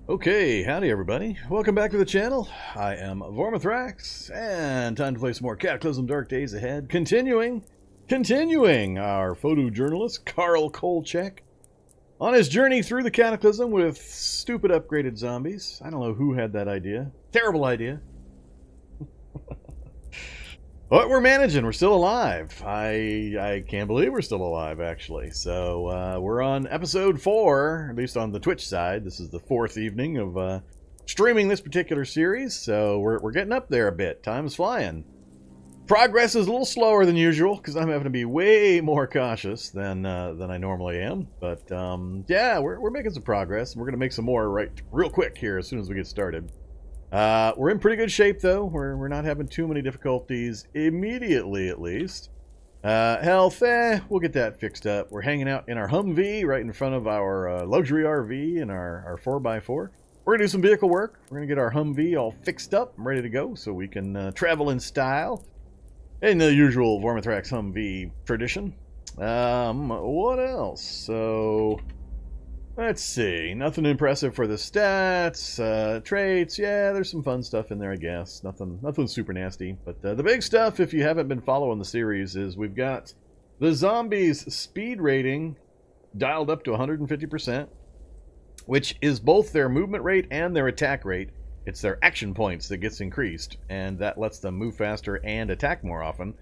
Okay, howdy everybody. Welcome back to the channel. I am Vormithrax, and time to play some more Cataclysm Dark Days Ahead. Continuing our photojournalist, Karel Kolchek, on his journey through the Cataclysm with stupid upgraded zombies. I don't know who had that idea. Terrible idea. But we're managing. We're still alive. I can't believe we're still alive, actually. So we're on episode 4, at least on the Twitch side. This is the 4th evening of streaming this particular series. So we're getting up there a bit. Time is flying. Progress is a little slower than usual because I'm having to be way more cautious than I normally am. But yeah, we're making some progress. We're going to make some more real quick here as soon as we get started. We're in pretty good shape, though. We're not having too many difficulties immediately, at least. Health, we'll get that fixed up. We're hanging out in our Humvee right in front of our luxury RV and our 4x4. We're going to do some vehicle work. We're going to get our Humvee all fixed up and ready to go so we can travel in style. In the usual Vormithrax Humvee tradition. What else? So... let's see. Nothing impressive for the stats, traits. Yeah, there's some fun stuff in there, I guess. Nothing super nasty. But the big stuff, if you haven't been following the series, is we've got the zombies' speed rating dialed up to 150%, which is both their movement rate and their attack rate. It's their action points that gets increased, and that lets them move faster and attack more often.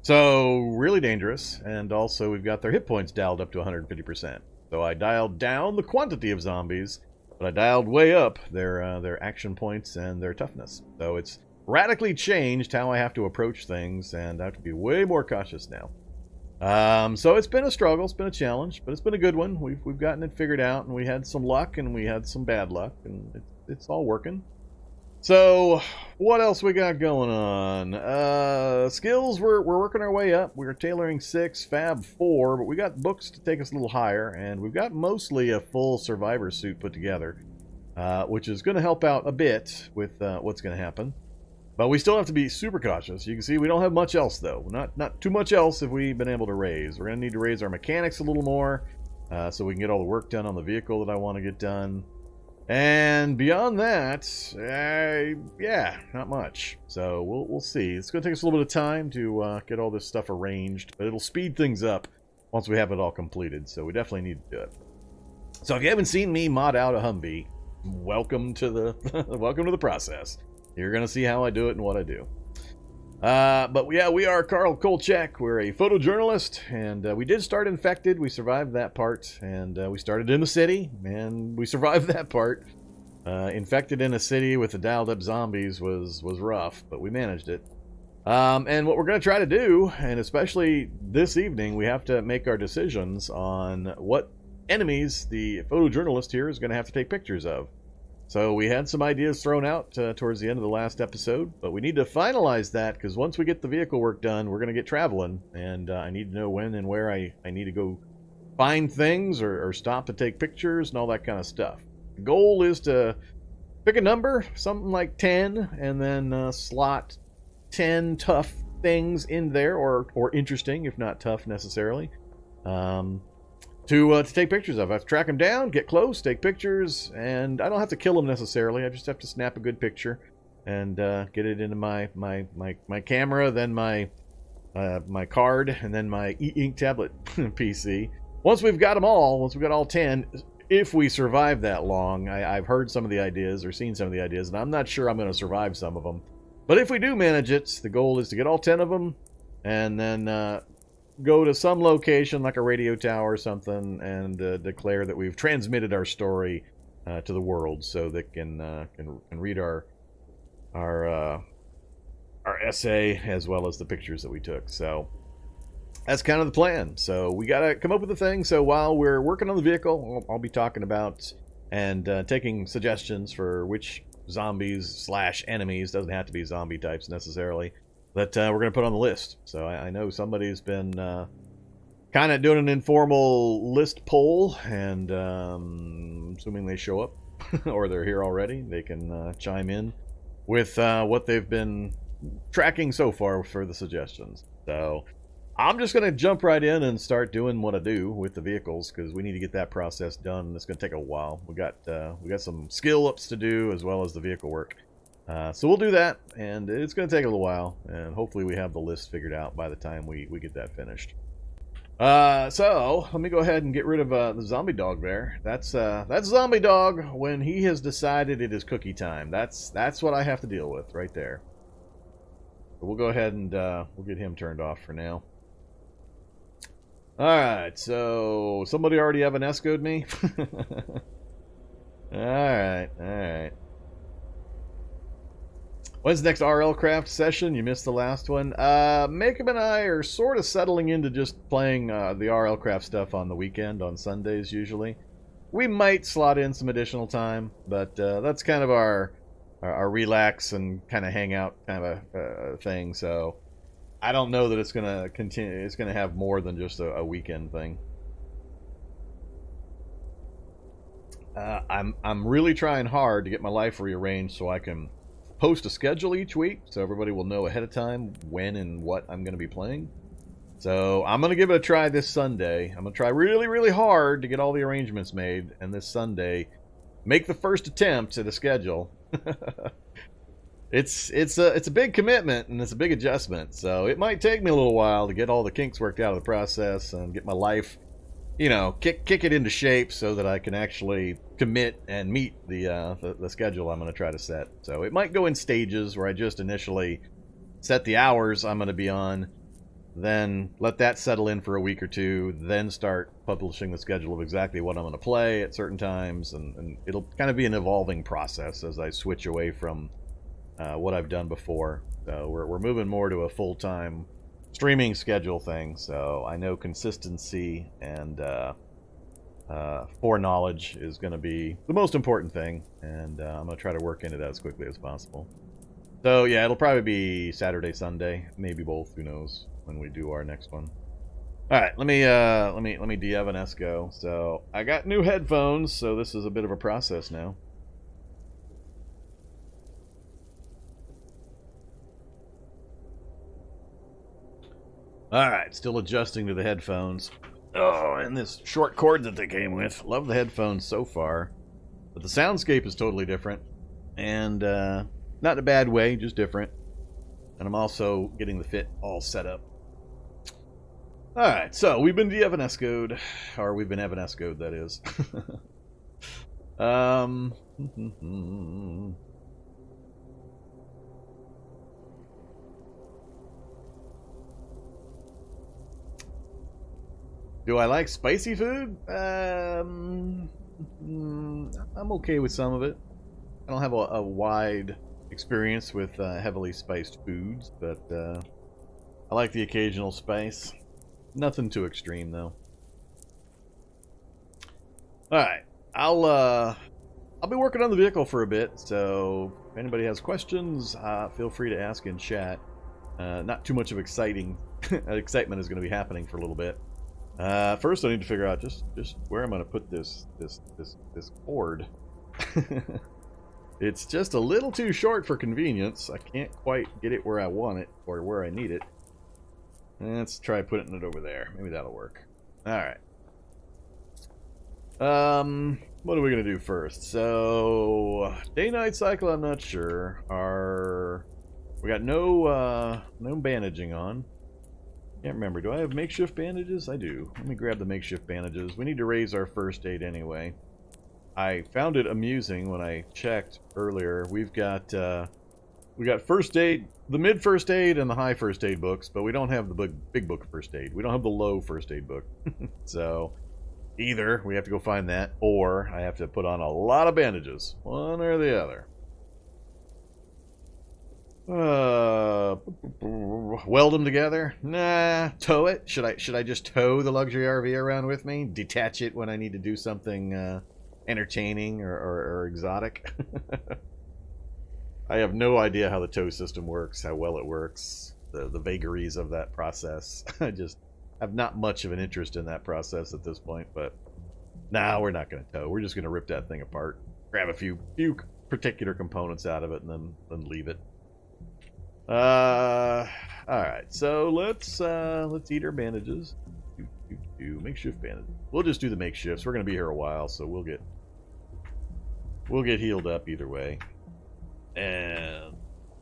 So, really dangerous. And also, we've got their hit points dialed up to 150%. So I dialed down the quantity of zombies, but I dialed way up their action points and their toughness. So it's radically changed how I have to approach things, and I have to be way more cautious now. So it's been a struggle, it's been a challenge, but it's been a good one. We've gotten it figured out, and we had some luck, and we had some bad luck, and it's all working. So, what else we got going on? Skills, we're working our way up. We're tailoring 6, Fab 4, but we got books to take us a little higher, and we've got mostly a full survivor suit put together, which is going to help out a bit with what's going to happen. But we still have to be super cautious. You can see we don't have much else, though. Not too much else have we been able to raise. We're going to need to raise our mechanics a little more, so we can get all the work done on the vehicle that I want to get done. And beyond that, yeah, not much. So we'll see. It's going to take us a little bit of time to get all this stuff arranged, but it'll speed things up once we have it all completed. So we definitely need to do it. So if you haven't seen me mod out a Humvee, welcome to the welcome to the process. You're going to see how I do it and what I do. But yeah, we are Karel Kolchek. We're a photojournalist, and we did start infected. We survived that part, and we started in the city, and we survived that part. Infected in a city with the dialed-up zombies was rough, but we managed it. And what we're going to try to do, and especially this evening, we have to make our decisions on what enemies the photojournalist here is going to have to take pictures of. So we had some ideas thrown out towards the end of the last episode, but we need to finalize that because once we get the vehicle work done, we're going to get traveling, and I need to know when and where I need to go find things or stop to take pictures and all that kind of stuff. The goal is to pick a number, something like 10, and then slot 10 tough things in there, or interesting, if not tough necessarily. To take pictures of. I have to track them down, get close, take pictures, and I don't have to kill them necessarily. I just have to snap a good picture and get it into my camera, then my card, and then my e-ink tablet PC. Once we've got them all, once we've got all 10, if we survive that long, I've heard some of the ideas or seen some of the ideas, and I'm not sure I'm going to survive some of them. But if we do manage it, the goal is to get all 10 of them, and then go to some location like a radio tower or something and declare that we've transmitted our story to the world so they can read our essay as well as the pictures that we took. So that's kind of the plan. So we got to come up with a thing. So while we're working on the vehicle, I'll be talking about and taking suggestions for which zombies / enemies, doesn't have to be zombie types necessarily, that we're going to put on the list. So I know somebody's been kind of doing an informal list poll, and assuming they show up or they're here already, they can chime in with what they've been tracking so far for the suggestions. So I'm just going to jump right in and start doing what I do with the vehicles, because we need to get that process done. It's going to take a while. We got some skill ups to do as well as the vehicle work. So we'll do that, and it's going to take a little while, and hopefully we have the list figured out by the time we get that finished. So let me go ahead and get rid of the zombie dog there. That's zombie dog when he has decided it is cookie time. That's what I have to deal with right there. But we'll go ahead and we'll get him turned off for now. Alright, so somebody already Evanesco'd me? Alright. When's the next RL Craft session? You missed the last one. Makeup and I are sort of settling into just playing the RL Craft stuff on the weekend, on Sundays usually. We might slot in some additional time, but that's kind of our relax and kind of hang out kind of a thing, so I don't know that it's going to continue. It's going to have more than just a weekend thing. I'm really trying hard to get my life rearranged so I can post a schedule each week, so everybody will know ahead of time when and what I'm going to be playing. So I'm going to give it a try this Sunday. I'm going to try really, really hard to get all the arrangements made, and this Sunday make the first attempt at a schedule. It's a big commitment, and it's a big adjustment, so it might take me a little while to get all the kinks worked out of the process and get my life, you know, kick it into shape so that I can actually commit and meet the schedule I'm going to try to set. So it might go in stages where I just initially set the hours I'm going to be on, then let that settle in for a week or two, then start publishing the schedule of exactly what I'm going to play at certain times, and it'll kind of be an evolving process as I switch away from what I've done before. So we're moving more to a full-time streaming schedule thing, so I know consistency and foreknowledge is going to be the most important thing, and I'm going to try to work into that as quickly as possible. So yeah, it'll probably be Saturday, Sunday, maybe both, who knows, when we do our next one. Alright, let me de-Evanesco. So I got new headphones, so this is a bit of a process now. Alright, still adjusting to the headphones. Oh, and this short cord that they came with. Love the headphones so far. But the soundscape is totally different. And, not in a bad way, just different. And I'm also getting the fit all set up. Alright, so we've been de-Evanesco'd. Or we've been Evanesco'd, that is. Do I like spicy food? I'm okay with some of it. I don't have a wide experience with heavily spiced foods, but I like the occasional spice. Nothing too extreme, though. Alright, I'll be working on the vehicle for a bit, so if anybody has questions, feel free to ask in chat. Not too much of excitement is going to be happening for a little bit. First, I need to figure out just where I'm going to put this cord. It's just a little too short for convenience. I can't quite get it where I want it or where I need it. Let's try putting it over there. Maybe that'll work. Alright. What are we going to do first? So, day-night cycle, I'm not sure. We got no bandaging on. Can't remember. Do I have makeshift bandages? I do. Let me grab the makeshift bandages. We need to raise our first aid anyway. I found it amusing when I checked earlier. We got first aid, the mid first aid and the high first aid books, but we don't have the big book of first aid. We don't have the low first aid book. So either we have to go find that, or I have to put on a lot of bandages. One or the other. Weld them together? Nah. Tow it? Should I just tow the luxury RV around with me? Detach it when I need to do something entertaining or exotic? I have no idea how the tow system works, how well it works, the vagaries of that process. I just have not much of an interest in that process at this point, but nah, we're not going to tow. We're just going to rip that thing apart, grab a few particular components out of it, and then leave it. All right. So let's eat our bandages. Makeshift bandages. We'll just do the makeshifts. We're gonna be here a while, so we'll get healed up either way. And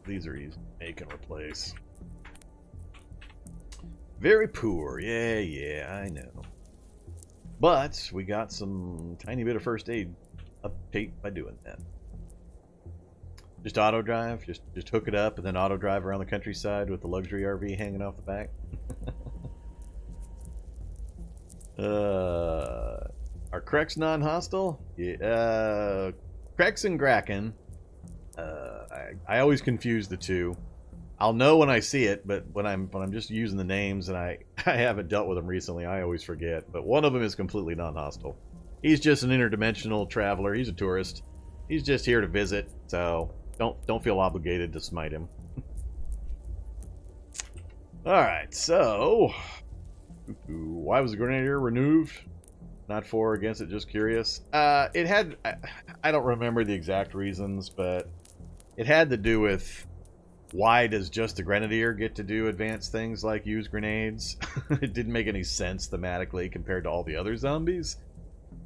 these are easy to make and replace. Very poor. Yeah, I know. But we got some tiny bit of first aid update by doing that. Just auto drive, just hook it up and then auto drive around the countryside with the luxury RV hanging off the back. Are Krex non-hostile? Yeah. Krex and Kraken. I always confuse the two. I'll know when I see it, but when I'm just using the names and I haven't dealt with them recently, I always forget. But one of them is completely non-hostile. He's just an interdimensional traveler. He's a tourist. He's just here to visit, so don't feel obligated to smite him. All right, so why was the Grenadier removed? Not for or against it, just curious. It had I don't remember the exact reasons, but it had to do with why does just the Grenadier get to do advanced things like use grenades? It didn't make any sense thematically compared to all the other zombies.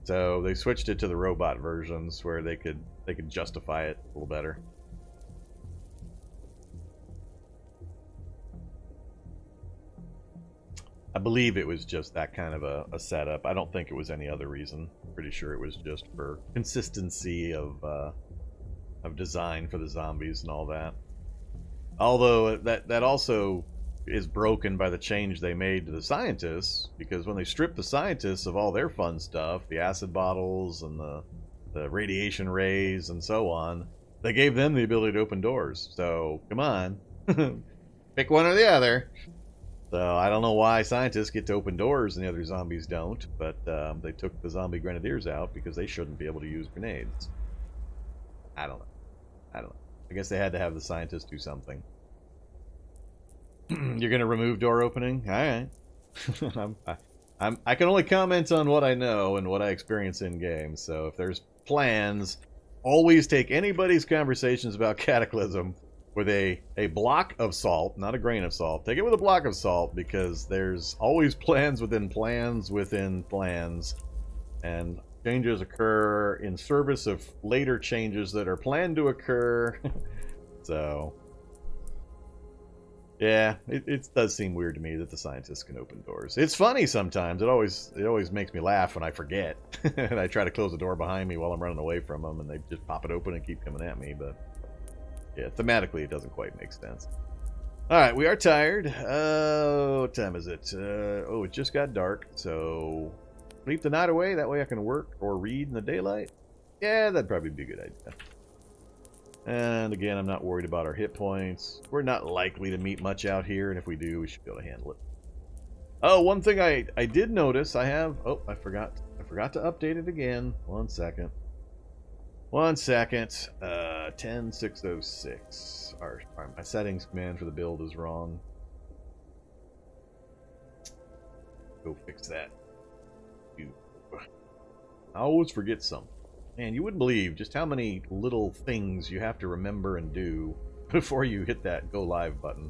So they switched it to the robot versions where they could justify it a little better. I believe it was just that kind of a setup. I don't think it was any other reason. I'm pretty sure it was just for consistency of design for the zombies and all that. Although that also is broken by the change they made to the scientists, because when they stripped the scientists of all their fun stuff, the acid bottles and the radiation rays and so on, they gave them the ability to open doors. So, come on. Pick one or the other. So, I don't know why scientists get to open doors and the other zombies don't, but they took the zombie grenadiers out because they shouldn't be able to use grenades. I don't know. I guess they had to have the scientists do something. You're going to remove door opening? Alright. I can only comment on what I know and what I experience in game, so if there's plans, always take anybody's conversations about Cataclysm with a block of salt, not a grain of salt. Take it with a block of salt, because there's always plans within plans within plans, and changes occur in service of later changes that are planned to occur. So, yeah, it does seem weird to me that the scientists can open doors. It's funny sometimes. It always makes me laugh when I forget. And I try to close the door behind me while I'm running away from them, and they just pop it open and keep coming at me. But, yeah, thematically it doesn't quite make sense. Alright, we are tired. What time is it? Oh, it just got dark, so sleep the night away. That way I can work or read in the daylight. Yeah, that'd probably be a good idea. And again, I'm not worried about our hit points. We're not likely to meet much out here, and if we do, we should be able to handle it. Oh, one thing I did notice, I forgot to update it again. One second. 10606. My settings command for the build is wrong. Go fix that. I always forget something. Man, you wouldn't believe just how many little things you have to remember and do before you hit that go live button.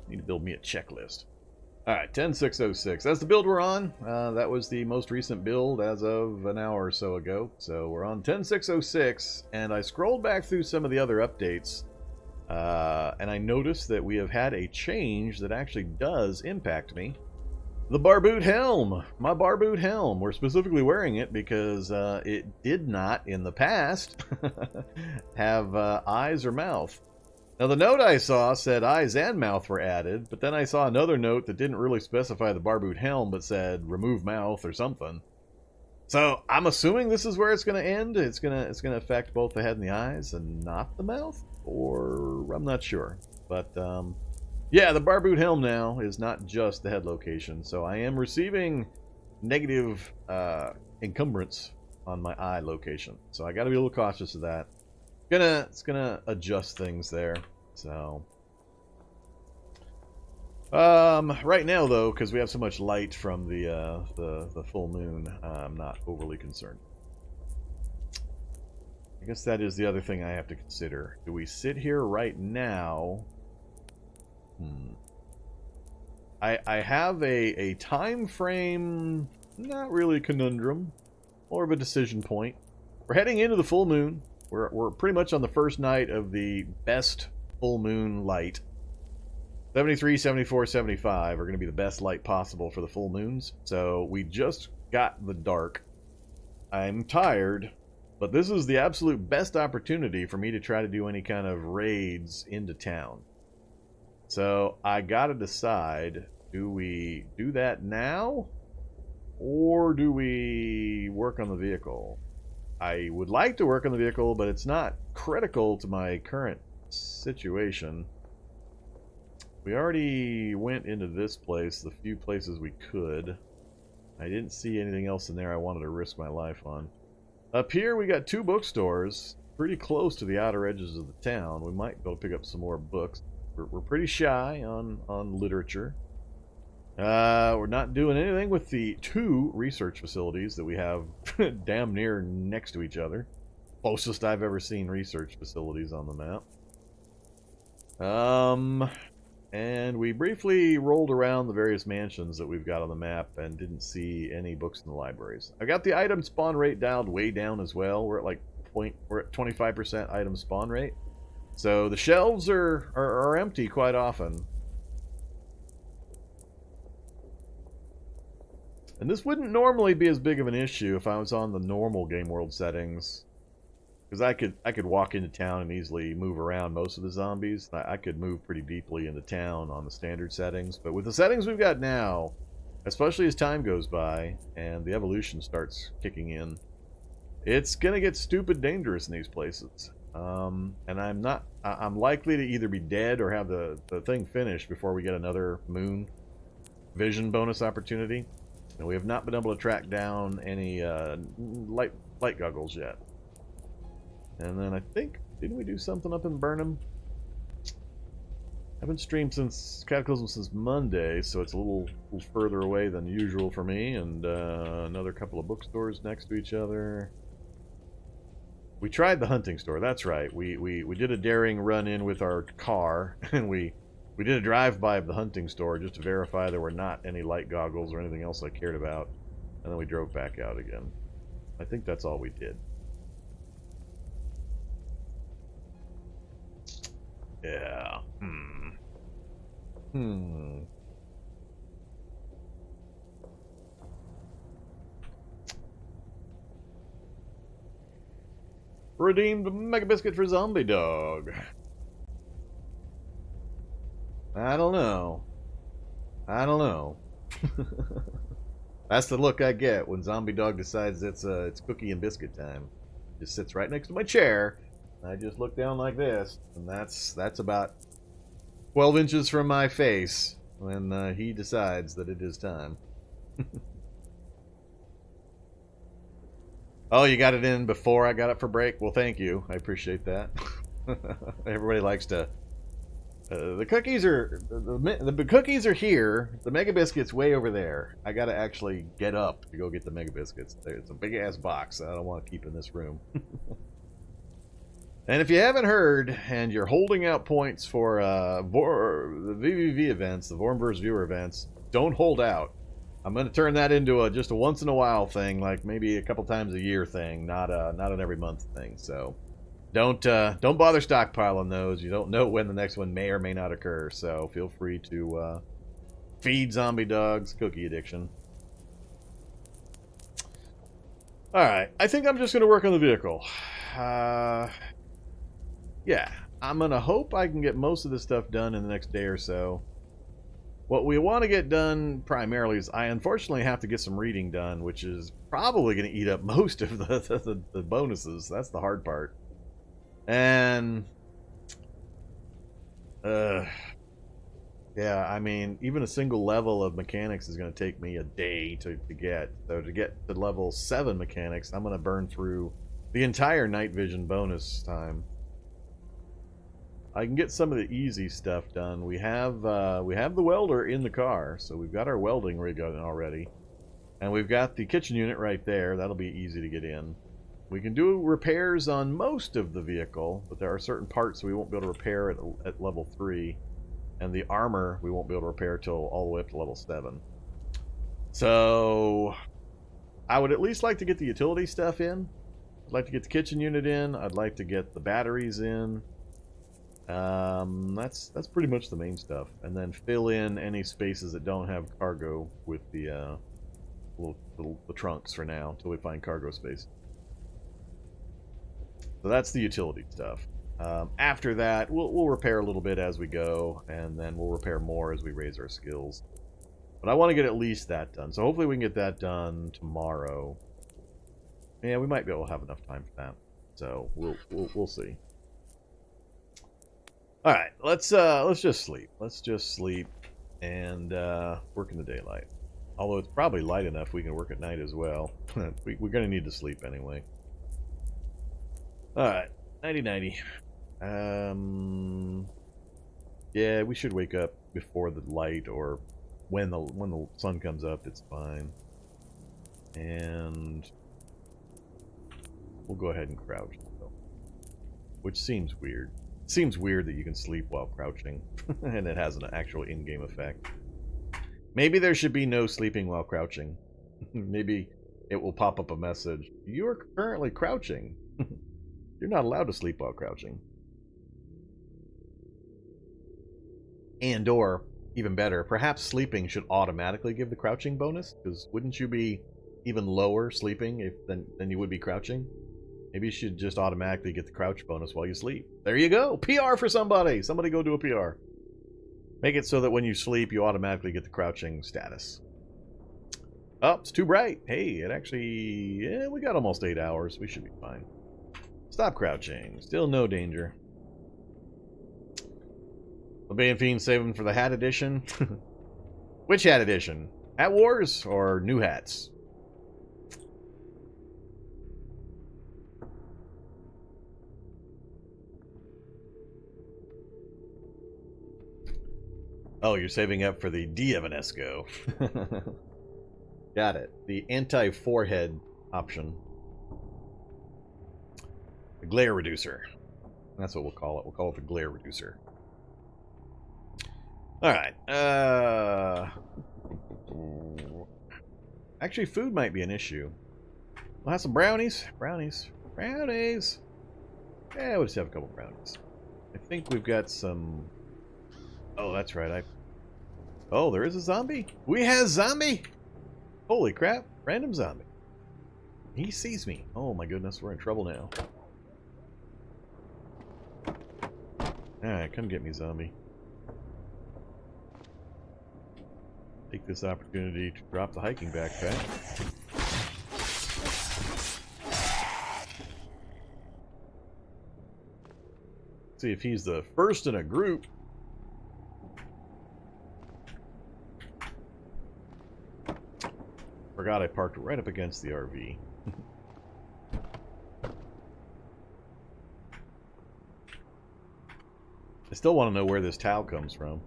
Need to build me a checklist. Alright, 10606. That's the build we're on. That was the most recent build as of an hour or so ago. So we're on 10606, and I scrolled back through some of the other updates. And I noticed that we have had a change that actually does impact me. The barboot helm! My barboot helm. We're specifically wearing it because it did not, in the past, have eyes or mouth. Now, the note I saw said eyes and mouth were added, but then I saw another note that didn't really specify the barboot helm, but said remove mouth or something. So, I'm assuming this is where it's going to end. It's going to affect both the head and the eyes and not the mouth? Or I'm not sure. But yeah, the barboot helm now is not just the head location. So I am receiving negative encumbrance on my eye location. So I got to be a little cautious of that. It's gonna adjust things there. So right now though, because we have so much light from the full moon, I'm not overly concerned. I guess that is the other thing I have to consider. Do we sit here right now? I have a time frame, not really a conundrum, more of a decision point. We're heading into the full moon. We're pretty much on the first night of the best full moon light. 73, 74, 75 are going to be the best light possible for the full moons. So we just got the dark. I'm tired, but this is the absolute best opportunity for me to try to do any kind of raids into town. So I gotta decide, do we do that now? Or do we work on the vehicle? I would like to work on the vehicle, but it's not critical to my current situation. We already went into this place, the few places we could. I didn't see anything else in there I wanted to risk my life on. Up here we got 2 bookstores, pretty close to the outer edges of the town. We might be able to pick up some more books. We're pretty shy on literature. We're not doing anything with the 2 research facilities that we have damn near next to each other. Closest I've ever seen research facilities on the map. And we briefly rolled around the various mansions that we've got on the map and didn't see any books in the libraries. I got the item spawn rate dialed way down as well. We're at we're at 25% item spawn rate. So the shelves are empty quite often. And this wouldn't normally be as big of an issue if I was on the normal game world settings. Because I could walk into town and easily move around most of the zombies. I could move pretty deeply into town on the standard settings. But with the settings we've got now, especially as time goes by and the evolution starts kicking in, it's going to get stupid dangerous in these places. And I'm likely to either be dead or have the thing finished before we get another moon vision bonus opportunity. And we have not been able to track down any light goggles yet. And then I think, didn't we do something up in Burnham? I haven't streamed since Cataclysm since Monday, so it's a little further away than usual for me. And another couple of bookstores next to each other. We tried the hunting store, that's right. We did a daring run-in with our car, and we did a drive-by of the hunting store just to verify there were not any light goggles or anything else I cared about. And then we drove back out again. I think that's all we did. Yeah. Redeemed Mega Biscuit for Zombie Dog. I don't know. That's the look I get when Zombie Dog decides it's cookie and biscuit time. Just sits right next to my chair. I just look down like this, and that's about 12 inches from my face when he decides that it is time. Oh, you got it in before I got up for break? Well, thank you. I appreciate that. Everybody likes to... the cookies are... The cookies are here. The Mega Biscuit's way over there. I gotta actually get up to go get the Mega Biscuits. It's a big-ass box I don't want to keep in this room. And if you haven't heard, and you're holding out points for the VVV events, the Vormverse viewer events, don't hold out. I'm going to turn that into just a once-in-a-while thing, like maybe a couple times a year thing, not an every month thing. So don't bother stockpiling those. You don't know when the next one may or may not occur. So feel free to feed Zombie Dog's cookie addiction. All right, I think I'm just going to work on the vehicle. Yeah, I'm going to hope I can get most of this stuff done in the next day or so. What we want to get done primarily is I unfortunately have to get some reading done, which is probably going to eat up most of the bonuses. That's the hard part. And, yeah, I mean, even a single level of mechanics is going to take me a day to get. So to get to level 7 mechanics, I'm going to burn through the entire night vision bonus time. I can get some of the easy stuff done. We have the welder in the car, so we've got our welding rig on already. And we've got the kitchen unit right there. That'll be easy to get in. We can do repairs on most of the vehicle, but there are certain parts we won't be able to repair at level 3, and the armor we won't be able to repair till all the way up to level 7. So I would at least like to get the utility stuff in. I'd like to get the kitchen unit in. I'd like to get the batteries in. That's pretty much the main stuff, and then fill in any spaces that don't have cargo with the the trunks for now until we find cargo space. So that's the utility stuff. After that, we'll repair a little bit as we go, and then we'll repair more as we raise our skills. But I want to get at least that done. So hopefully we can get that done tomorrow. Yeah, we might be able to have enough time for that. So we'll see. All right, let's just sleep. Let's just sleep and work in the daylight. Although it's probably light enough we can work at night as well. We're going to need to sleep anyway. Alright, 90-90. Yeah, we should wake up before the light, or when the sun comes up, it's fine. And we'll go ahead and crouch, which seems weird. It seems weird that you can sleep while crouching, and it has an actual in-game effect. Maybe there should be no sleeping while crouching. Maybe it will pop up a message. You are currently crouching. You're not allowed to sleep while crouching. And or, even better, perhaps sleeping should automatically give the crouching bonus? Because wouldn't you be even lower sleeping than you would be crouching? Maybe you should just automatically get the crouch bonus while you sleep. There you go! PR for somebody! Somebody go do a PR. Make it so that when you sleep, you automatically get the crouching status. Oh, it's too bright. Hey, it actually... Yeah, we got almost 8 hours. We should be fine. Stop crouching. Still no danger. Obeying Fiend saving for the hat edition. Which hat edition? Hat Wars or New Hats? Oh, you're saving up for the Diavanesco. Got it. The anti-forehead option. The glare reducer. That's what we'll call it. We'll call it the glare reducer. Alright. Actually, food might be an issue. We'll have some brownies. Brownies. Brownies! Yeah, we'll just have a couple brownies. I think we've got some... Oh, that's right. Oh, there is a zombie? We have zombie! Holy crap. Random zombie. He sees me. Oh my goodness, we're in trouble now. Alright, come get me, zombie. Take this opportunity to drop the hiking backpack. See if he's the first in a group. Forgot I parked right up against the RV. I still want to know where this towel comes from.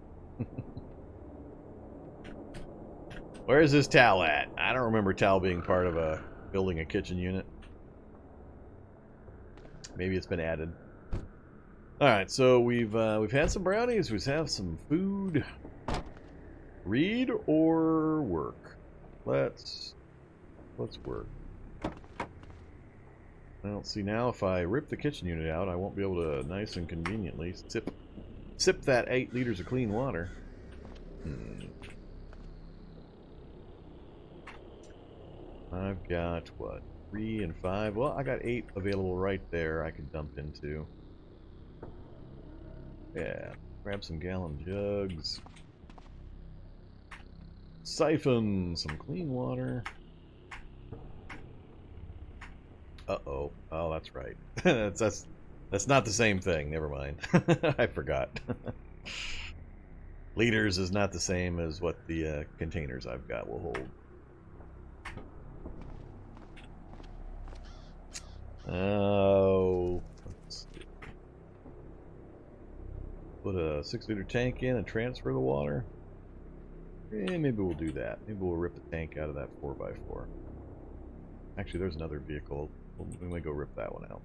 Where is this towel at? I don't remember towel being part of building a kitchen unit. Maybe it's been added. All right, so we've had some brownies. We have some food. Read or work? Let's work. Well, see, now if I rip the kitchen unit out, I won't be able to nice and conveniently sip that 8 liters of clean water. I've got, what, 3 and 5? Well, I got 8 available right there I could dump into. Yeah, grab some gallon jugs. Siphon some clean water. Uh-oh. Oh, that's right. that's not the same thing. Never mind. I forgot. Liters is not the same as what the containers I've got will hold. Oh. Let's see. Put a 6-liter tank in and transfer the water. Maybe we'll do that. Maybe we'll rip the tank out of that 4x4. Actually, there's another vehicle We might go rip that one out.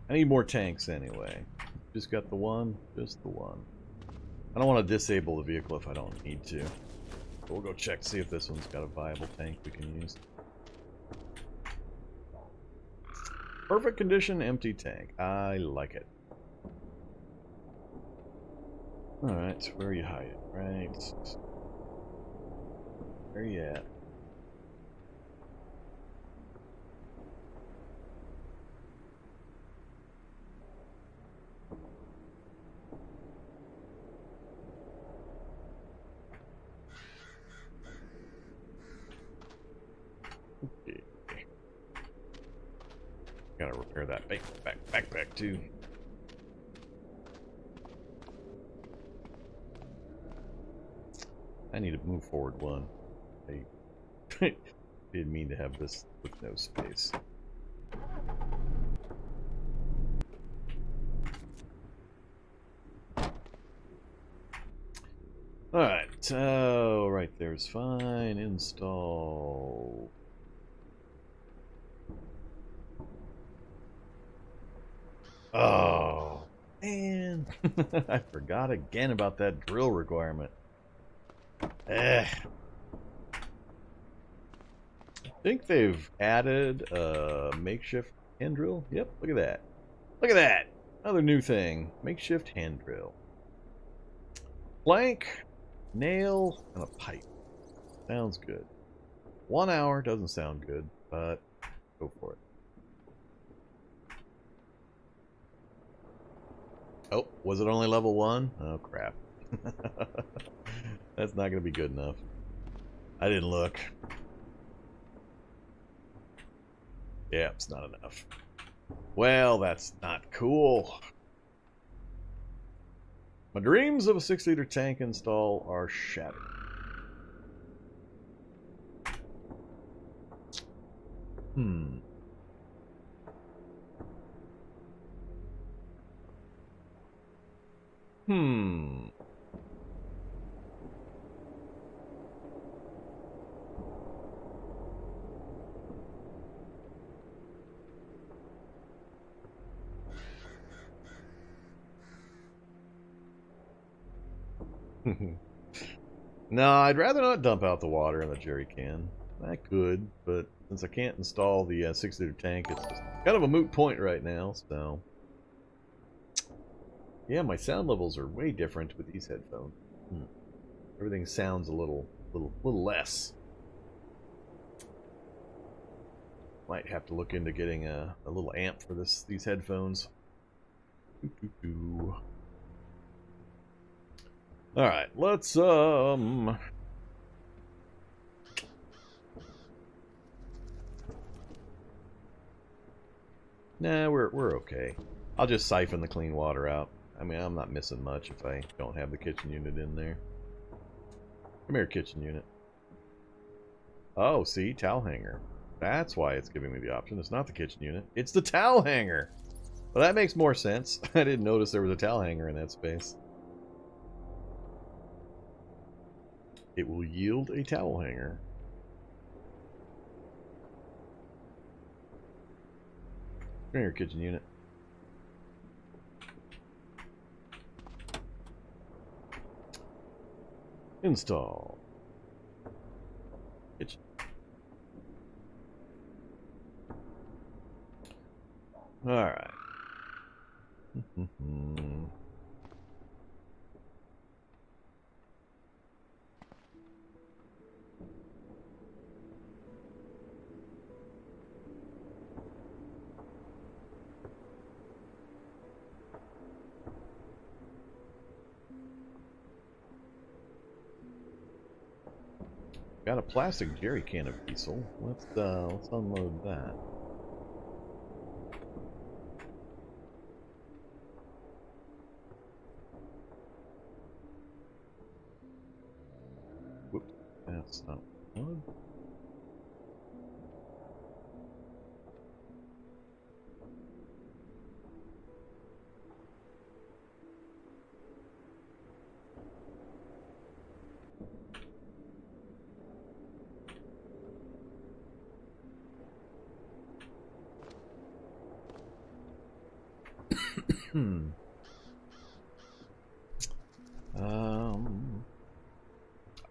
I need more tanks anyway. Just got the one, just the one. I don't want to disable the vehicle if I don't need to. But we'll go check, see if this one's got a viable tank we can use. Perfect condition, empty tank. I like it. Alright, where are you hiding? Right. Where are you at? Okay. Gotta repair that backpack too. I need to move forward one. I didn't mean to have this with no space. Alright, right there's fine. Install. Oh, man. I forgot again about that drill requirement. I think they've added a makeshift hand drill. Yep, look at that. Look at that. Another new thing. Makeshift hand drill. Plank, nail, and a pipe. Sounds good. 1 hour doesn't sound good, but go for it. Oh, was it only level 1? Oh, crap. That's not going to be good enough. I didn't look. Yeah, it's not enough. Well, that's not cool. My dreams of a 6-liter tank install are shattered. Hmm. No, I'd rather not dump out the water in the jerry can. I could, but since I can't install the 6-liter tank, it's just kind of a moot point right now, so... Yeah, my sound levels are way different with these headphones. Everything sounds a little less. Might have to look into getting a little amp for these headphones. Alright, let's Nah, we're okay. I'll just siphon the clean water out. I mean, I'm not missing much if I don't have the kitchen unit in there. Come here, kitchen unit. Oh, see? Towel hanger. That's why it's giving me the option. It's not the kitchen unit. It's the towel hanger! Well, that makes more sense. I didn't notice there was a towel hanger in that space. It will yield a towel hanger. Come here, kitchen unit. Install. Kitchen. Alright. Got a plastic jerry can of diesel. Let's unload that. Whoops. That's not wood.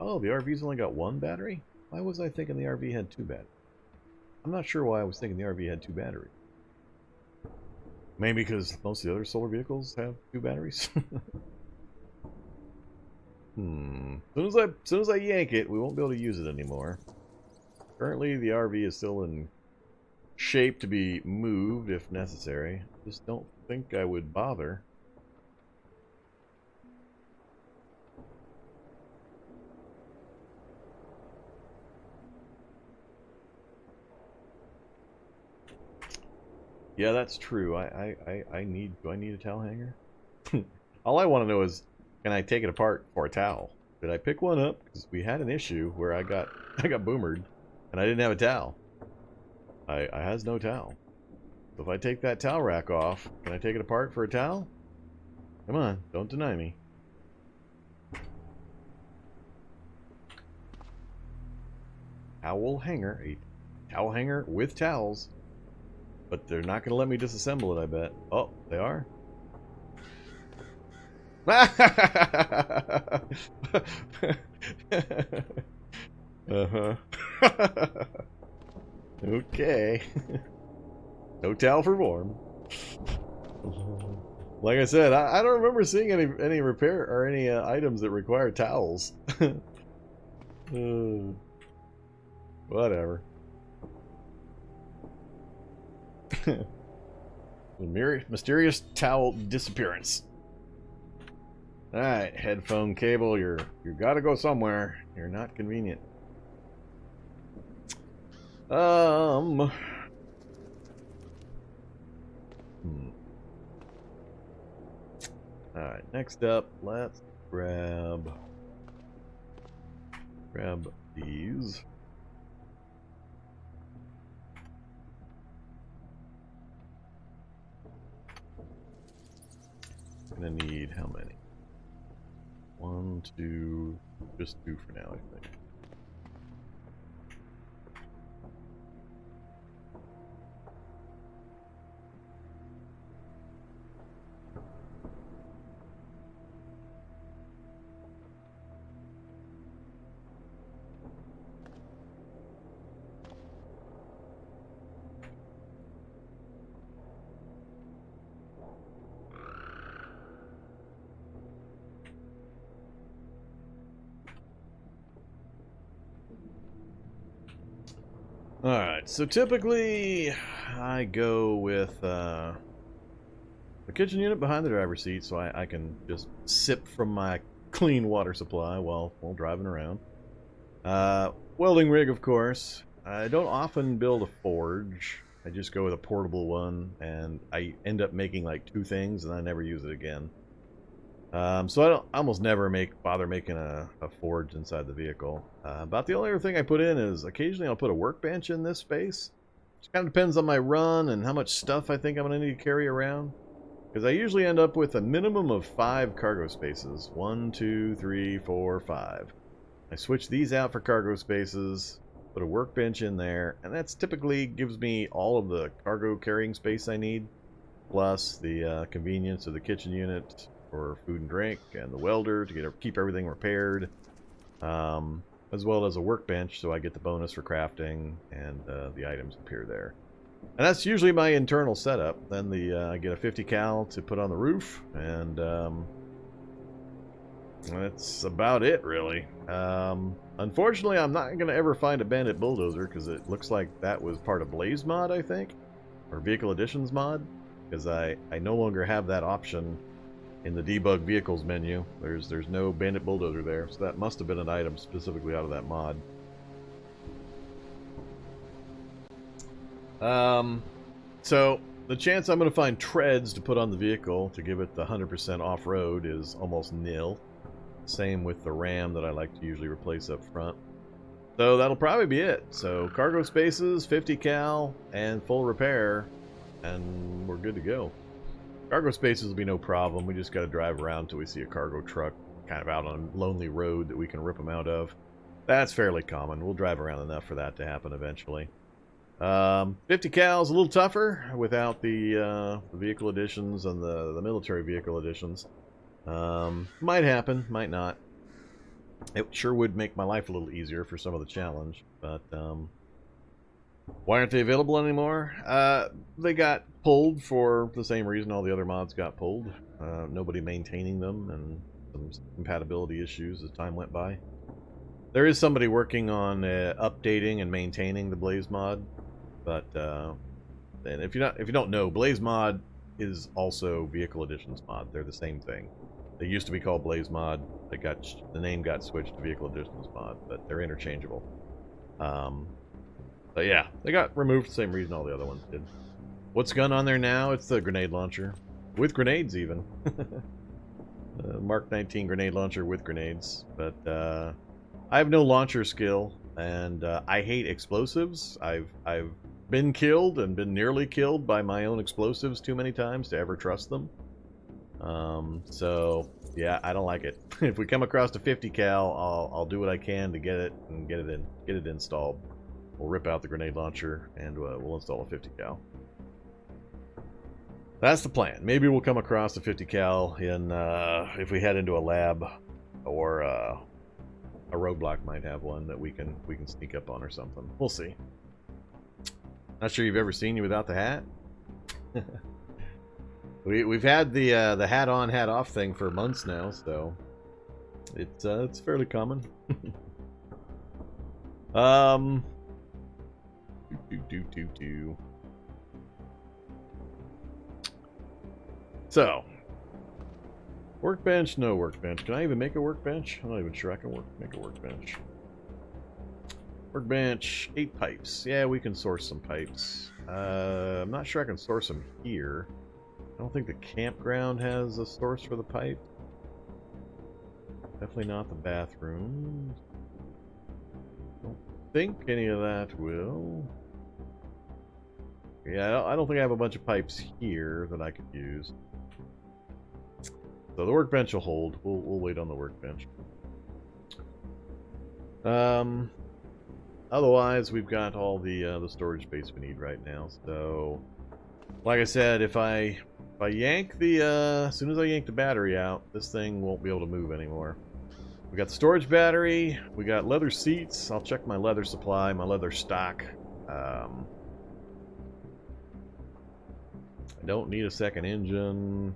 Oh, the RV's only got one battery? Why was I thinking the RV had two batteries? I'm not sure why I was thinking the RV had two batteries. Maybe because most of the other solar vehicles have two batteries? As soon as I yank it, we won't be able to use it anymore. Currently, the RV is still in shape to be moved if necessary. Just don't think I would bother. Yeah, that's true. Do I need a towel hanger? All I want to know is, can I take it apart for a towel? Did I pick one up? Because we had an issue where I got boomered and I didn't have a towel. I has no towel. So if I take that towel rack off, can I take it apart for a towel? Come on, don't deny me. Towel hanger, a towel hanger with towels. But they're not going to let me disassemble it, I bet. Oh, they are? Uh-huh. Okay. No towel for Vorm. Like I said, I don't remember seeing any repair or any items that require towels. Whatever. Mysterious towel disappearance. Alright, headphone cable, you gotta go somewhere. You're not convenient. Alright, next up, let's grab these. Gonna need how many? 1, 2, just 2 for now, I think. Alright, so typically I go with the kitchen unit behind the driver's seat so I can just sip from my clean water supply while driving around. Welding rig, of course. I don't often build a forge. I just go with a portable one, and I end up making like 2 things and I never use it again. So I almost never bother making a forge inside the vehicle. About the only other thing I put in is occasionally I'll put a workbench in this space. It kind of depends on my run and how much stuff I think I'm going to need to carry around. Because I usually end up with a minimum of 5 cargo spaces. 1, 2, 3, 4, 5. I switch these out for cargo spaces, put a workbench in there, and that's typically gives me all of the cargo carrying space I need, plus the convenience of the kitchen unit for food and drink, and the welder to keep everything repaired, as well as a workbench so I get the bonus for crafting and the items appear there. And that's usually my internal setup. Then I get a 50 cal to put on the roof, and that's about it, really. Unfortunately, I'm not going to ever find a bandit bulldozer because it looks like that was part of Blaze mod, I think, or Vehicle Editions mod, because I no longer have that option in the debug vehicles menu. There's no bandit bulldozer there, so that must have been an item specifically out of that mod. So the chance I'm going to find treads to put on the vehicle to give it the 100% off-road is almost nil. Same with the ram that I like to usually replace up front. So that'll probably be it. So cargo spaces, 50 cal, and full repair, and we're good to go. Cargo spaces will be no problem. We just got to drive around till we see a cargo truck kind of out on a lonely road that we can rip them out of. That's fairly common. We'll drive around enough for that to happen eventually. 50 cal is a little tougher without the vehicle additions and the military vehicle additions. Might happen, might not. It sure would make my life a little easier for some of the challenge, but why aren't they available anymore? They got pulled for the same reason all the other mods got pulled. Nobody maintaining them and some compatibility issues as time went by. There is somebody working on updating and maintaining the Blaze mod, but and if you don't know, Blaze mod is also Vehicle Editions mod. They're the same thing. They used to be called Blaze mod. The name got switched to Vehicle Editions mod, but they're interchangeable. But yeah, they got removed for the same reason all the other ones did. What's gun on there now? It's the grenade launcher. With grenades, even. Mark 19 grenade launcher with grenades. But I have no launcher skill, and I hate explosives. I've been killed and been nearly killed by my own explosives too many times to ever trust them. So yeah, I don't like it. If we come across a 50 cal, I'll do what I can to get it and get it installed. We'll rip out the grenade launcher and we'll install a 50 cal. That's the plan. Maybe we'll come across a 50 cal in if we head into a lab, or a roadblock might have one that we can sneak up on or something. We'll see. Not sure you've ever seen you without the hat. We've had the hat on, hat off thing for months now, so it's fairly common. So, workbench, no workbench. Can I even make a workbench? I'm not even sure I can make a workbench. Workbench, 8 pipes. Yeah, we can source some pipes. I'm not sure I can source them here. I don't think the campground has a source for the pipe. Definitely not the bathroom. Don't think any of that will. Yeah, I don't think I have a bunch of pipes here that I could use. So the workbench will hold. We'll wait on the workbench. Otherwise, we've got all the storage space we need right now. So, like I said, if I yank as soon as I yank the battery out, this thing won't be able to move anymore. We got the storage battery. We got leather seats. I'll check my leather supply, my leather stock. I don't need a second engine.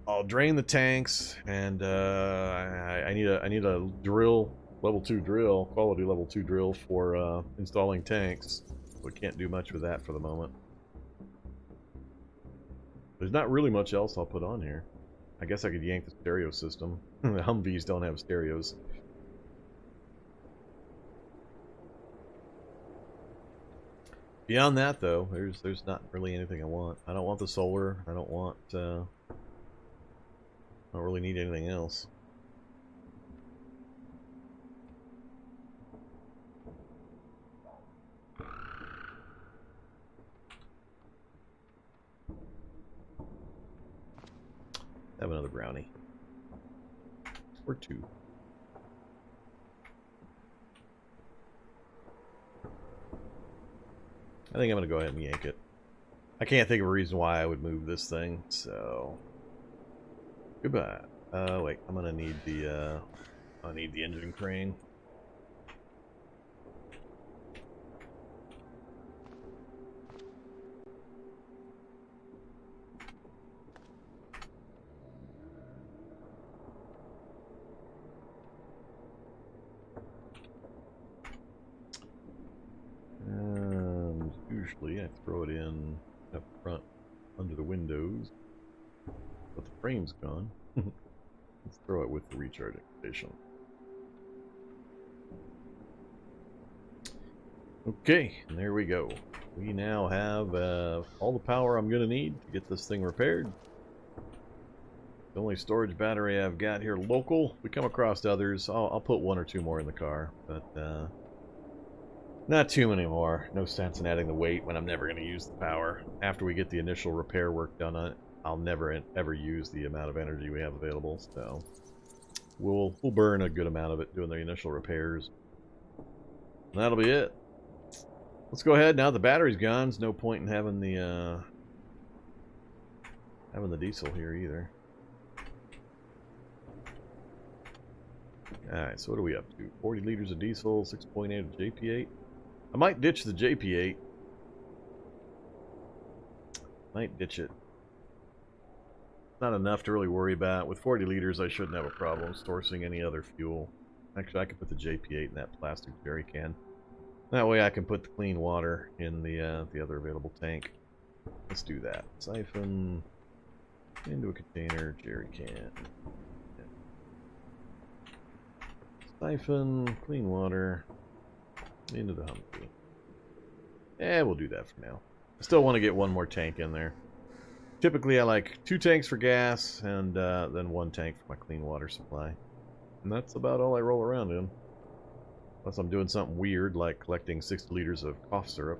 I'll drain the tanks, and I need a drill, level 2 drill, quality level 2 drill for installing tanks. We can't do much with that for the moment. There's not really much else I'll put on here. I guess I could yank the stereo system. The Humvees don't have stereos. Beyond that, though, there's not really anything I want. I don't want the solar. I don't want. I don't really need anything else. Have another brownie. Or 2. I think I'm going to go ahead and yank it. I can't think of a reason why I would move this thing, so... Goodbye. Wait, I'm going to need the, I need the engine crane. Usually I throw it in up front under the windows, but the frame's gone. Let's throw it with the recharging station. Okay, and there we go. We now have all the power I'm going to need to get this thing repaired. The only storage battery I've got here local. We come across others. I'll put 1 or 2 more in the car, but not too many more. No sense in adding the weight when I'm never going to use the power. After we get the initial repair work done on it, I'll never ever use the amount of energy we have available. So we'll burn a good amount of it doing the initial repairs. And that'll be it. Let's go ahead now. The battery's gone. There's no point in having the diesel here either. Alright, so what are we up to? 40 liters of diesel, 6.8 of JP8. I might ditch the JP8. Might ditch it. Not enough to really worry about. With 40 liters, I shouldn't have a problem sourcing any other fuel. Actually, I could put the JP8 in that plastic jerry can. That way I can put the clean water in the other available tank. Let's do that. Siphon into a container, jerry can. Siphon, clean water, into the Humvee. Yeah, we'll do that for now. I still want to get 1 more tank in there. Typically I like 2 tanks for gas, and then 1 tank for my clean water supply. And that's about all I roll around in. Unless I'm doing something weird, like collecting 60 liters of cough syrup.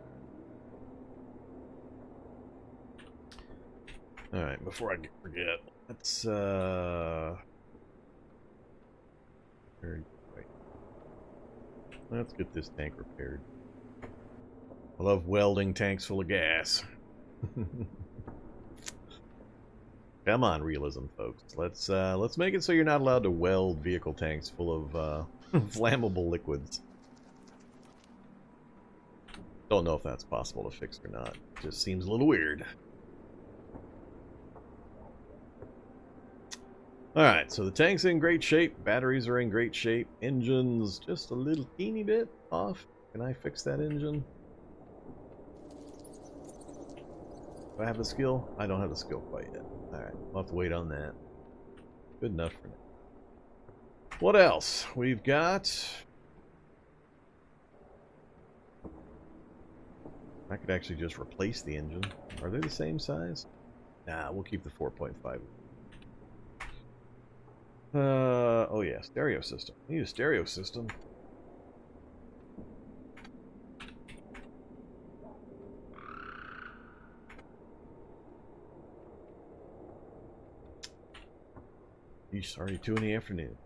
Alright, before I forget, let's, let's get this tank repaired. I love welding tanks full of gas. Come on, realism, folks. Let's make it so you're not allowed to weld vehicle tanks full of flammable liquids. Don't know if that's possible to fix or not. Just seems a little weird. Alright, so the tank's in great shape, batteries are in great shape, engine's just a little teeny bit off. Can I fix that engine? Do I have the skill? I don't have the skill quite yet. Alright, I'll have to wait on that. Good enough for now. What else? We've got... I could actually just replace the engine. Are they the same size? Nah, we'll keep the 4.5. Oh yeah, stereo system. I need a stereo system. It's already 2 in the afternoon.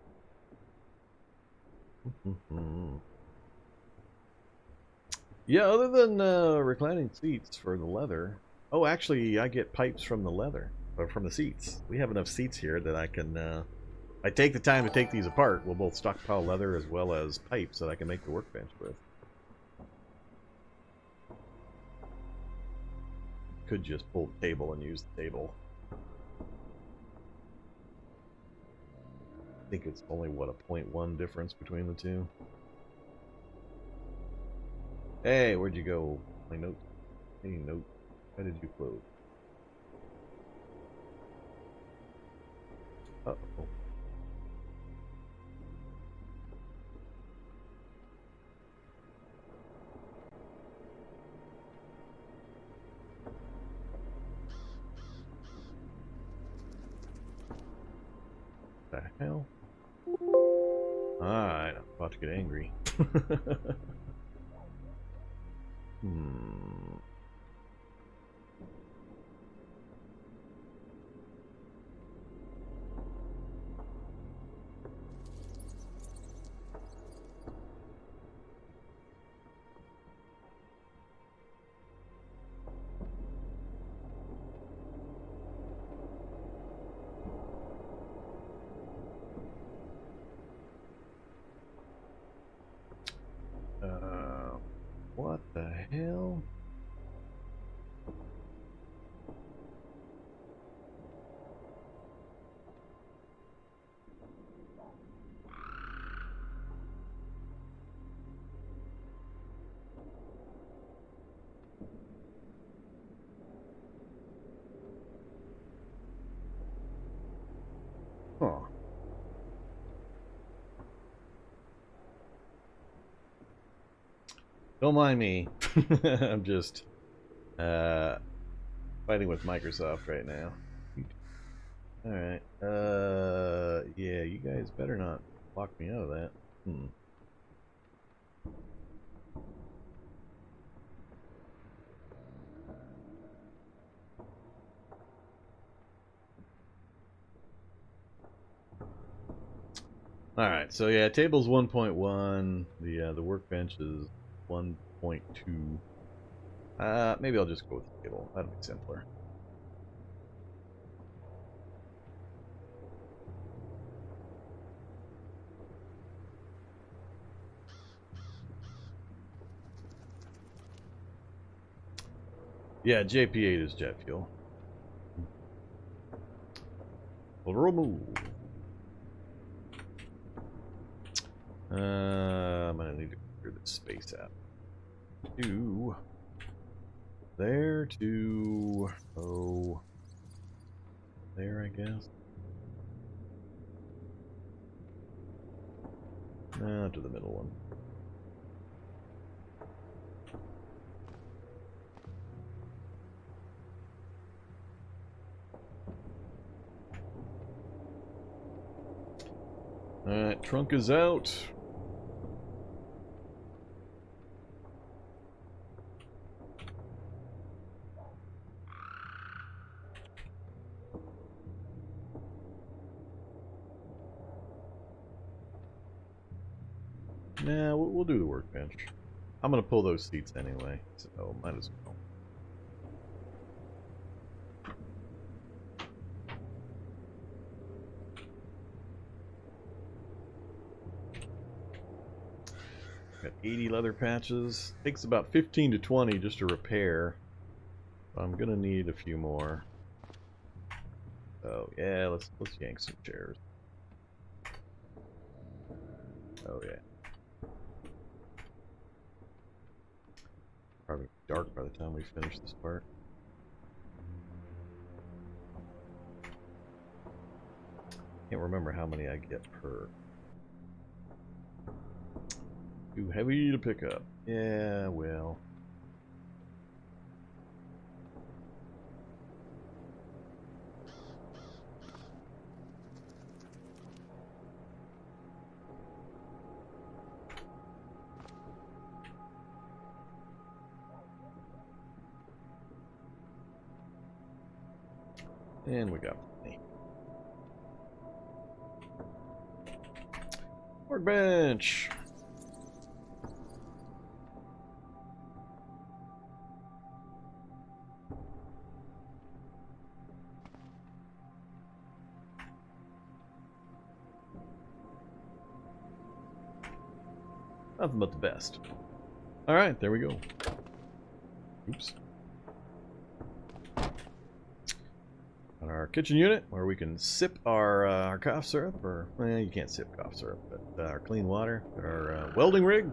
Yeah, other than reclining seats for the leather. Oh, actually, I get pipes from the leather, or from the seats. We have enough seats here that I can... I take the time to take these apart. We'll both stockpile leather as well as pipes that I can make the workbench with. Could just pull the table and use the table. I think it's only, what, a 0.1 difference between the two? Hey, where'd you go? My note. Hey, note. Why did you close? Uh-oh. The hell? Alright, I'm about to get angry. What the hell? Huh. Don't mind me. I'm just fighting with Microsoft right now. Alright. Yeah, you guys better not lock me out of that. Alright, so yeah, table's 1.1. The workbench is 1.2. Maybe I'll just go with the table. That'll be simpler. Yeah, JP8 is jet fuel. I'm gonna need to clear this space out. To there to there, I guess. To the middle one. Alright, trunk is out. Nah, we'll do the workbench. I'm gonna pull those seats anyway, so might as well. Got 80 leather patches. Takes about 15 to 20 just to repair. I'm gonna need a few more. Oh yeah, let's yank some chairs. Oh yeah. Probably dark by the time we finish this part. Can't remember how many I get per. Too heavy to pick up. Yeah, well. And we got plenty. Workbench! Nothing but the best. Alright, there we go. Oops. On our kitchen unit, where we can sip our cough syrup, or, well, you can't sip cough syrup, but our clean water. Got our welding rig,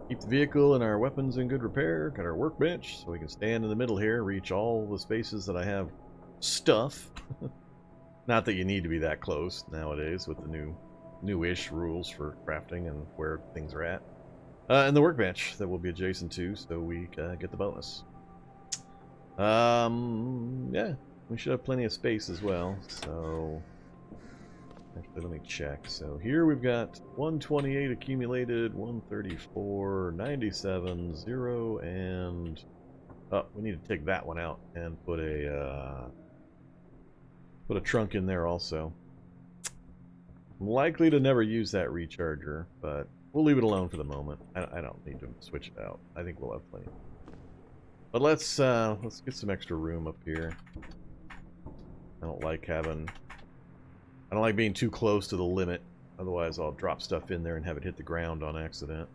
keep the vehicle and our weapons in good repair. Got our workbench, so we can stand in the middle here, reach all the spaces that I have stuff. Not that you need to be that close nowadays with the new-ish rules for crafting and where things are at. And the workbench that we'll be adjacent to, so we get the bonus. Yeah, we should have plenty of space as well, so... Actually, let me check. So here we've got 128 accumulated, 134, 97, 0, and... Oh, we need to take that one out and put a trunk in there also. I'm likely to never use that recharger, but we'll leave it alone for the moment. I don't need to switch it out. I think we'll have plenty. But let's get some extra room up here. I don't like being too close to the limit. Otherwise, I'll drop stuff in there and have it hit the ground on accident.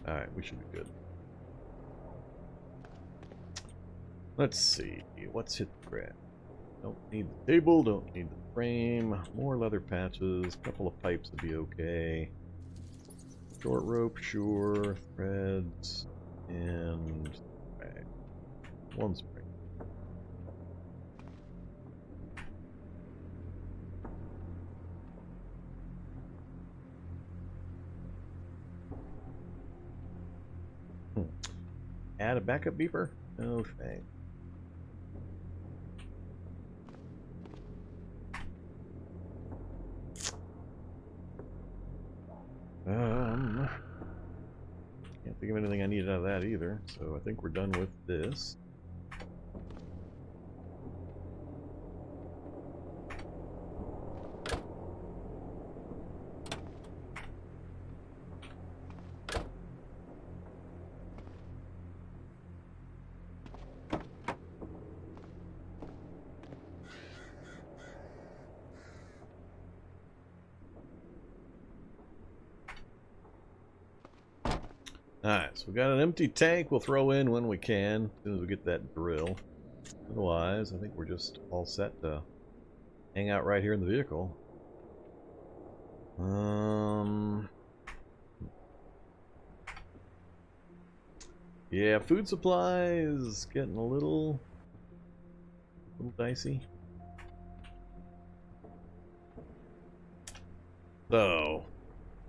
Alright, we should be good. Let's see. What's hit the ground? Don't need the table, don't need the frame. More leather patches, a couple of pipes would be okay. Short rope, sure. Threads, and one spring. Add a backup beeper? No thanks. Can't think of anything I needed out of that either, so I think we're done with this. Alright, so we got an empty tank we'll throw in when we can, as soon as we get that drill. Otherwise, I think we're just all set to hang out right here in the vehicle. Yeah, food supply is getting a little dicey. So,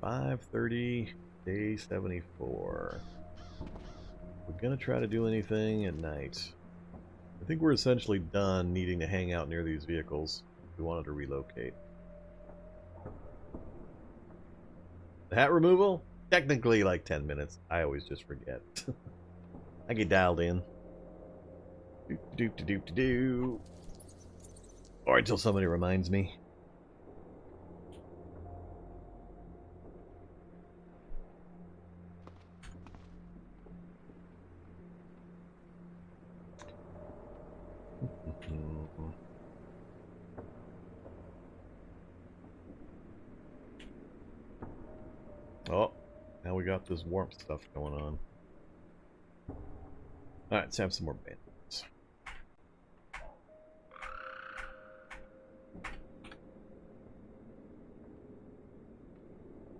5:30, day 74. We're gonna try to do anything at night. I think we're essentially done needing to hang out near these vehicles if we wanted to relocate. The hat removal? Technically like 10 minutes. I always just forget. I get dialed in. Doop-de-doop-de-doop-de-doo. Or until somebody reminds me. Oh, now we got this warmth stuff going on. Alright, let's have some more bandits.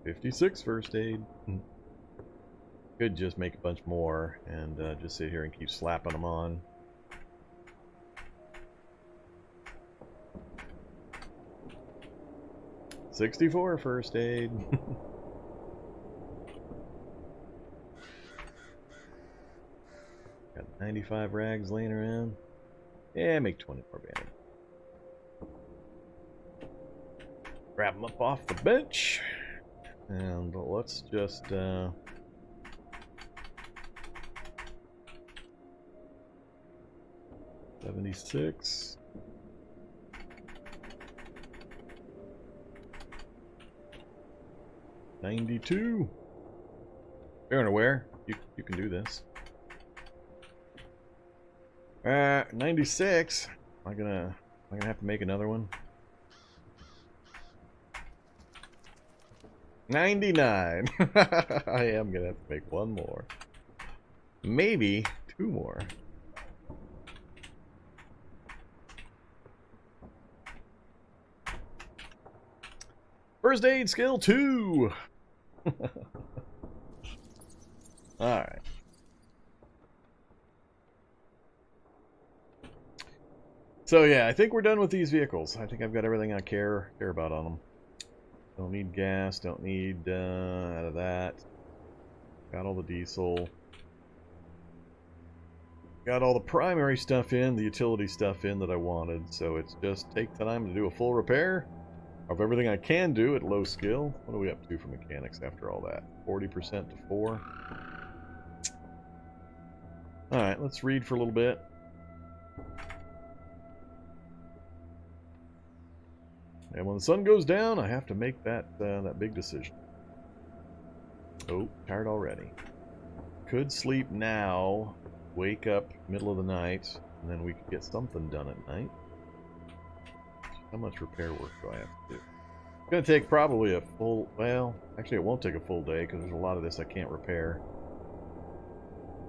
$56 first aid. Could just make a bunch more and just sit here and keep slapping them on. $64 first aid. Got 95 rags laying around. Yeah, make 20 more bandits. Grab them up off the bench. And let's just 76. $92. Fair and aware, you can do this. 96. Am I gonna have to make another one? 99. I am gonna have to make one more. Maybe two more. First aid skill 2. Alright. So yeah, I think we're done with these vehicles. I think I've got everything I care about on them. Don't need gas, don't need out of that. Got all the diesel. Got all the primary stuff in, the utility stuff in that I wanted. So it's just take time to do a full repair of everything I can do at low skill. What are we up to for mechanics after all that? 40% to 4. Alright, let's read for a little bit. And when the sun goes down, I have to make that that big decision. Oh, tired already. Could sleep now, wake up middle of the night, and then we could get something done at night. How much repair work do I have to do? It's going to take probably a full... Well, actually it won't take a full day because there's a lot of this I can't repair.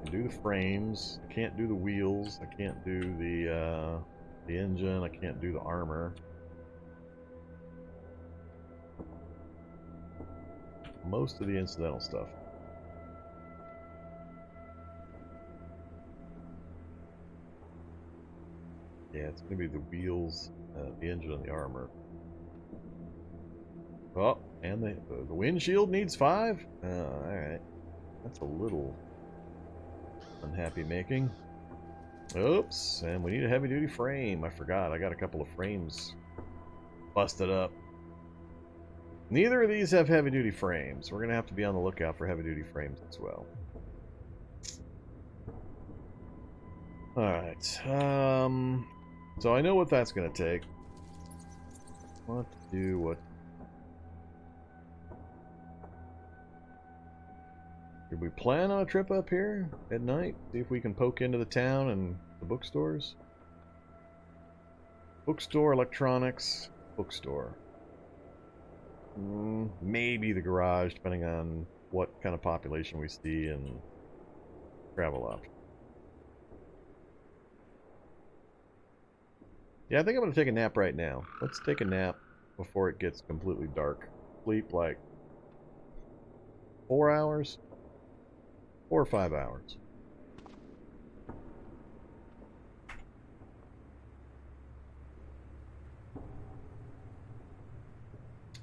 I can do the frames. I can't do the wheels. I can't do the engine. I can't do the armor. Most of the incidental stuff. Yeah, it's going to be the wheels, the engine, and the armor. Oh, and the windshield needs 5? Alright. That's a little Unhappy making. Oops, and we need a heavy-duty frame. I forgot, I got a couple of frames busted up. Neither of these have heavy-duty frames. We're going to have to be on the lookout for heavy-duty frames as well. Alright, so I know what that's going to take. What to do, what... Did we plan on a trip up here at night? See if we can poke into the town and the bookstores? Bookstore, electronics, bookstore. Maybe the garage, depending on what kind of population we see and travel options. Yeah, I think I'm going to take a nap right now. Let's take a nap before it gets completely dark. Sleep like 4 hours? 4 or 5 hours.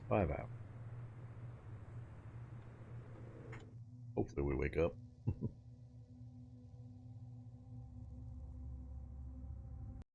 Five hours. Hopefully we wake up.